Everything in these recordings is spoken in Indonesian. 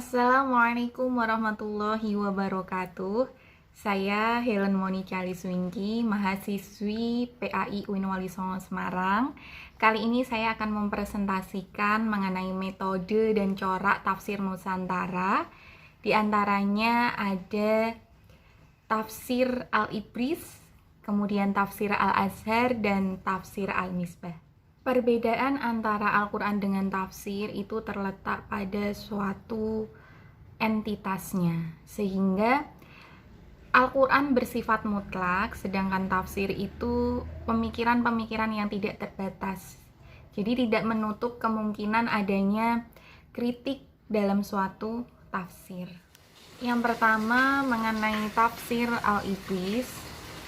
Assalamualaikum warahmatullahi wabarakatuh. Saya Helen Monica Liswingki, mahasiswi PAI UIN Wali Songo Semarang. Kali ini saya akan mempresentasikan mengenai metode dan corak tafsir Nusantara. Di antaranya ada tafsir Al-Ibris, kemudian tafsir Al-Azhar, dan tafsir Al-Misbah. Perbedaan antara Al-Quran dengan tafsir itu terletak pada suatu entitasnya, sehingga Al-Quran bersifat mutlak, sedangkan tafsir itu pemikiran-pemikiran yang tidak terbatas. Jadi tidak menutup kemungkinan adanya kritik dalam suatu tafsir. Yang pertama mengenai tafsir Al-Ibris.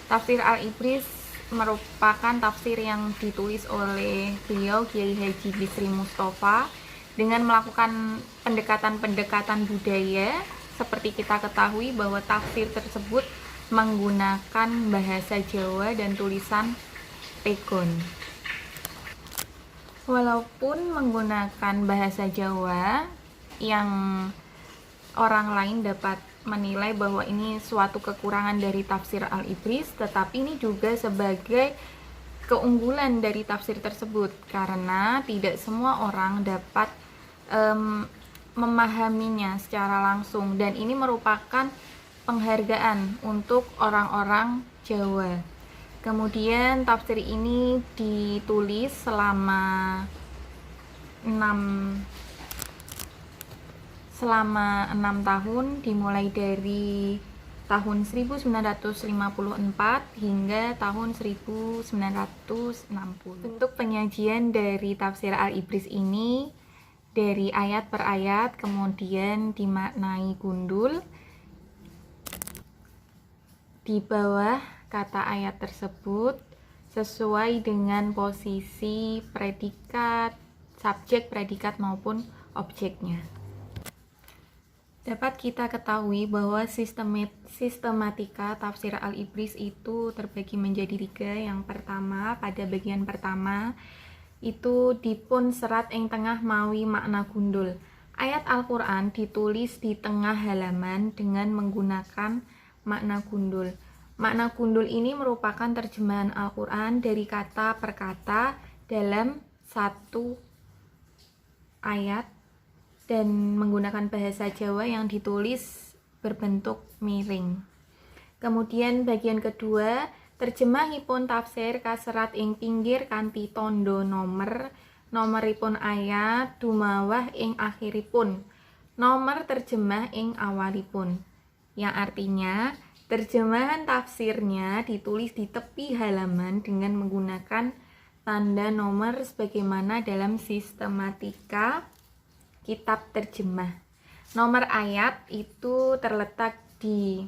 Tafsir Al-Ibris merupakan tafsir yang ditulis oleh beliau Kiai Haji Bisri Mustafa dengan melakukan pendekatan-pendekatan budaya. Seperti kita ketahui bahwa tafsir tersebut menggunakan bahasa Jawa dan tulisan pegon. Walaupun menggunakan bahasa Jawa yang orang lain dapat menilai bahwa ini suatu kekurangan dari tafsir Al-Ibris, tetapi ini juga sebagai keunggulan dari tafsir tersebut karena tidak semua orang dapat memahaminya secara langsung, dan ini merupakan penghargaan untuk orang-orang Jawa. Kemudian tafsir ini ditulis selama 6 tahun, dimulai dari tahun 1954 hingga tahun 1960. Bentuk penyajian dari tafsir Al-Ibris ini dari ayat per ayat, kemudian dimaknai gundul. Di bawah kata ayat tersebut sesuai dengan posisi predikat, subjek, predikat maupun objeknya. Dapat kita ketahui bahwa sistematika tafsir Al-Ibris itu terbagi menjadi 3. Yang pertama, pada bagian pertama itu dipun serat ing tengah mawi makna gundul. Ayat Al-Quran ditulis di tengah halaman dengan menggunakan makna gundul. Makna gundul ini merupakan terjemahan Al-Quran dari kata per kata dalam satu ayat dan menggunakan bahasa Jawa yang ditulis berbentuk miring. Kemudian bagian kedua, terjemahipun tafsir kaserat ing pinggir kanthi tondo nomoripun ayat dumawah ing akhiripun, nomor terjemah ing awalipun. Yang artinya terjemahan tafsirnya ditulis di tepi halaman dengan menggunakan tanda nomor sebagaimana dalam sistematika kitab terjemah. Nomor ayat itu terletak di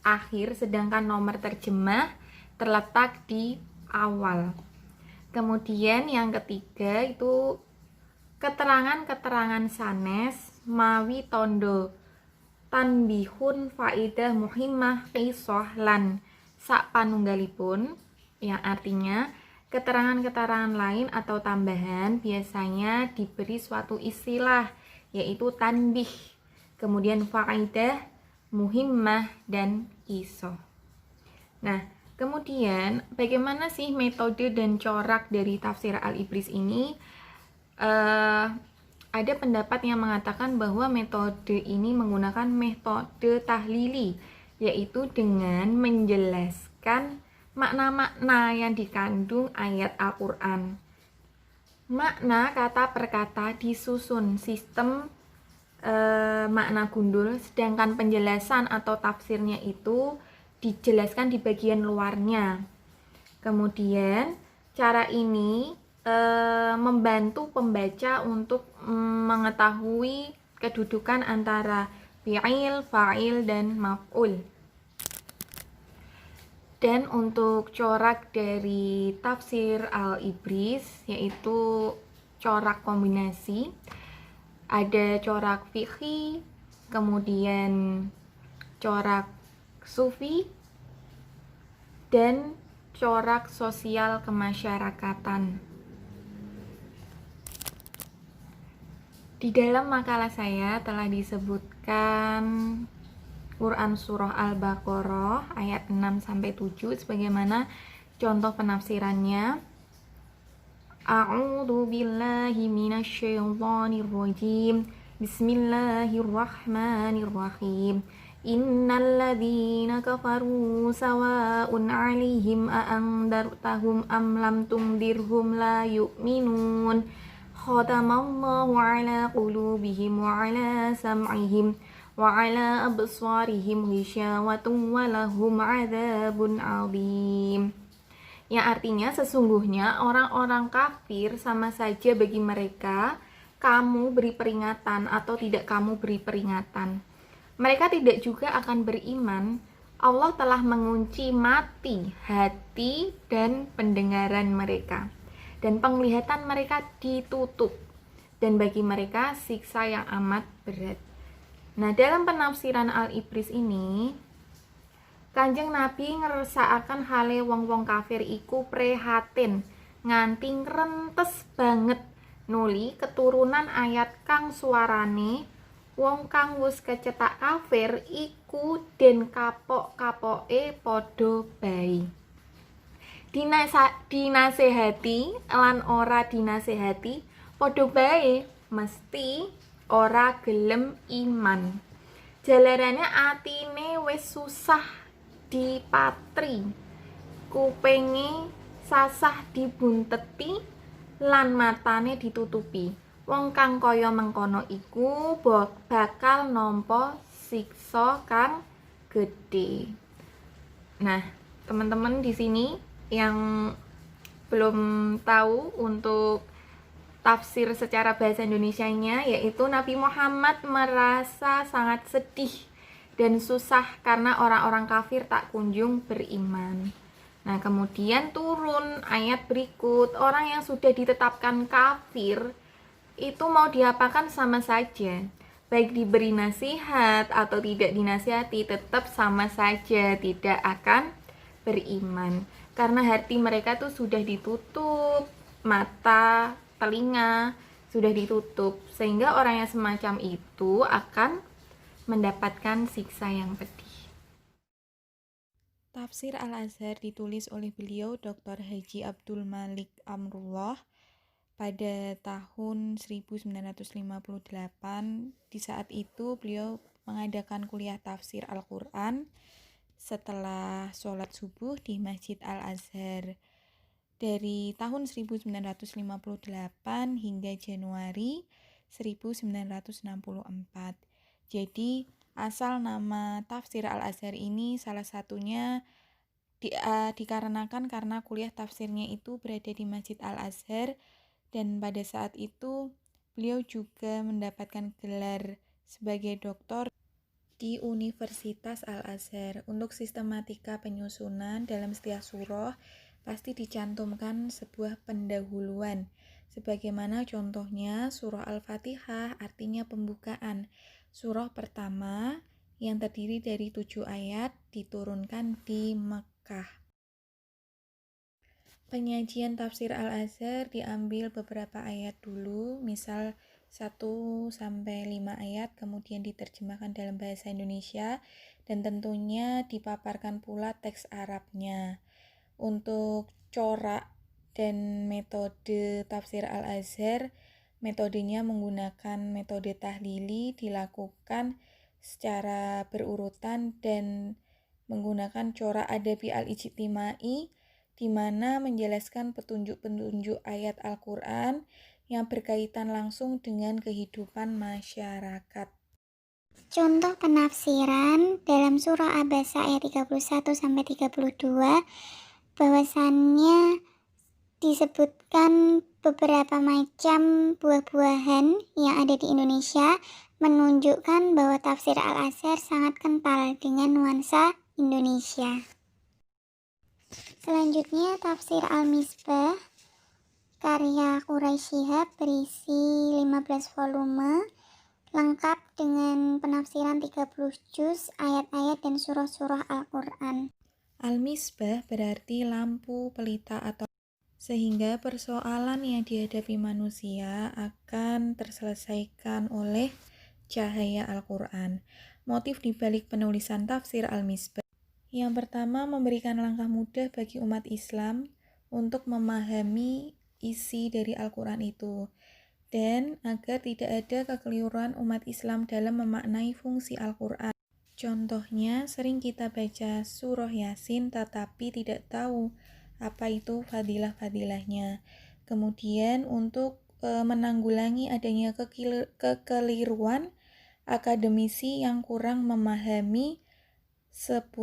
akhir, sedangkan nomor terjemah terletak di awal. Kemudian yang ketiga itu keterangan-keterangan sanes mawi tondo tanbihun faidah muhimmah qisah lan sak panunggalipun, yang artinya keterangan-keterangan lain atau tambahan biasanya diberi suatu istilah, yaitu tanbih, kemudian faidah, muhimmah, dan qisah. Nah, kemudian bagaimana sih metode dan corak dari tafsir Al-Ibris ini? Ada pendapat yang mengatakan bahwa metode ini menggunakan metode tahlili, yaitu dengan menjelaskan makna-makna yang dikandung ayat Al-Quran. Makna kata per kata disusun sistem makna gundul, sedangkan penjelasan atau tafsirnya itu dijelaskan di bagian luarnya. Kemudian cara ini membantu pembaca untuk mengetahui kedudukan antara fi'il, fa'il, dan maf'ul. Dan untuk corak dari tafsir Al-Ibris, yaitu corak kombinasi, ada corak fiqhi, kemudian corak sufi, dan corak sosial kemasyarakatan. Di dalam makalah saya telah disebutkan Quran Surah Al-Baqarah ayat 6-7 sebagaimana contoh penafsirannya. A'udzu billahi minasyaitonir rajim. Bismillahirrahmanirrahim. Innal ladzina kafaru sawa'un 'alaihim a andartahum am lam tundirhum la yu'minun. Khatamallahu 'ala qulubihim wa 'ala sam'ihim wa 'ala absarihim ghisyawatun wa lahum 'adzabun 'adzim. Yang artinya sesungguhnya orang-orang kafir sama saja bagi mereka kamu beri peringatan atau tidak kamu beri peringatan. Mereka tidak juga akan beriman. Allah telah mengunci mati, hati, dan pendengaran mereka. Dan penglihatan mereka ditutup. Dan bagi mereka siksa yang amat berat. Nah, dalam penafsiran Al-Ibris ini, Kanjeng Nabi ngersakaken hale wong-wong kafir iku prihatin nganti ngrentes banget nuli keturunan ayat kang suarane wong kang wis kecetak kafir iku den kapok-kapoke padha bae. Dinasehati lan ora dinasehati padha bae mesti ora gelem iman. Jalarane atine wis susah dipatri, kupenge sasah dibunteti lan matane ditutupi. Wong kang kaya mengkono iku bakal nampa siksa kang gedhe. Nah, teman-teman di sini yang belum tahu untuk tafsir secara bahasa Indonesianya, yaitu Nabi Muhammad merasa sangat sedih dan susah karena orang-orang kafir tak kunjung beriman. Nah, kemudian turun ayat berikut, orang yang sudah ditetapkan kafir itu mau diapakan sama saja. Baik diberi nasihat atau tidak dinasihati, tetap sama saja tidak akan beriman. Karena hati mereka tuh sudah ditutup, mata, telinga sudah ditutup, sehingga orang yang semacam itu akan mendapatkan siksa yang pedih. Tafsir Al-Azhar ditulis oleh beliau Dr. Haji Abdul Malik Amrullah pada tahun 1958. Di saat itu beliau mengadakan kuliah tafsir Al-Quran setelah sholat subuh di Masjid Al-Azhar. Dari tahun 1958 hingga Januari 1964. Jadi asal nama tafsir Al-Azhar ini salah satunya dikarenakan karena kuliah tafsirnya itu berada di Masjid Al-Azhar, dan pada saat itu beliau juga mendapatkan gelar sebagai doktor di Universitas Al-Azhar. Untuk sistematika penyusunan dalam setiap surah pasti dicantumkan sebuah pendahuluan. Sebagaimana contohnya surah Al-Fatihah artinya pembukaan. Surah pertama yang terdiri dari 7 ayat diturunkan di Mekkah. Penyajian tafsir Al-Azhar diambil beberapa ayat dulu, misal 1-5 ayat, kemudian diterjemahkan dalam bahasa Indonesia, dan tentunya dipaparkan pula teks Arabnya. Untuk corak dan metode tafsir Al-Azhar, metodenya menggunakan metode tahlili, dilakukan secara berurutan dan menggunakan corak adabi al-ijtimai, di mana menjelaskan petunjuk-petunjuk ayat Al-Quran yang berkaitan langsung dengan kehidupan masyarakat. Contoh penafsiran dalam surah Abasa ayat 31-32, bahwasannya disebutkan beberapa macam buah-buahan yang ada di Indonesia, menunjukkan bahwa tafsir Al-Azhar sangat kental dengan nuansa Indonesia. Selanjutnya tafsir Al-Misbah karya Quraisy Shihab berisi 15 volume, lengkap dengan penafsiran 30 juz, ayat-ayat dan surah-surah Al-Quran. Al-Misbah berarti lampu pelita atau sehingga persoalan yang dihadapi manusia akan terselesaikan oleh cahaya Al-Quran. Motif dibalik penulisan tafsir Al-Misbah. Yang pertama, memberikan langkah mudah bagi umat Islam untuk memahami isi dari Al-Quran itu, dan agar tidak ada kekeliruan umat Islam dalam memaknai fungsi Al-Quran. Contohnya, sering kita baca surah Yasin tetapi tidak tahu apa itu fadilah-fadilahnya. Kemudian untuk menanggulangi adanya kekeliruan, akademisi yang kurang memahami seputar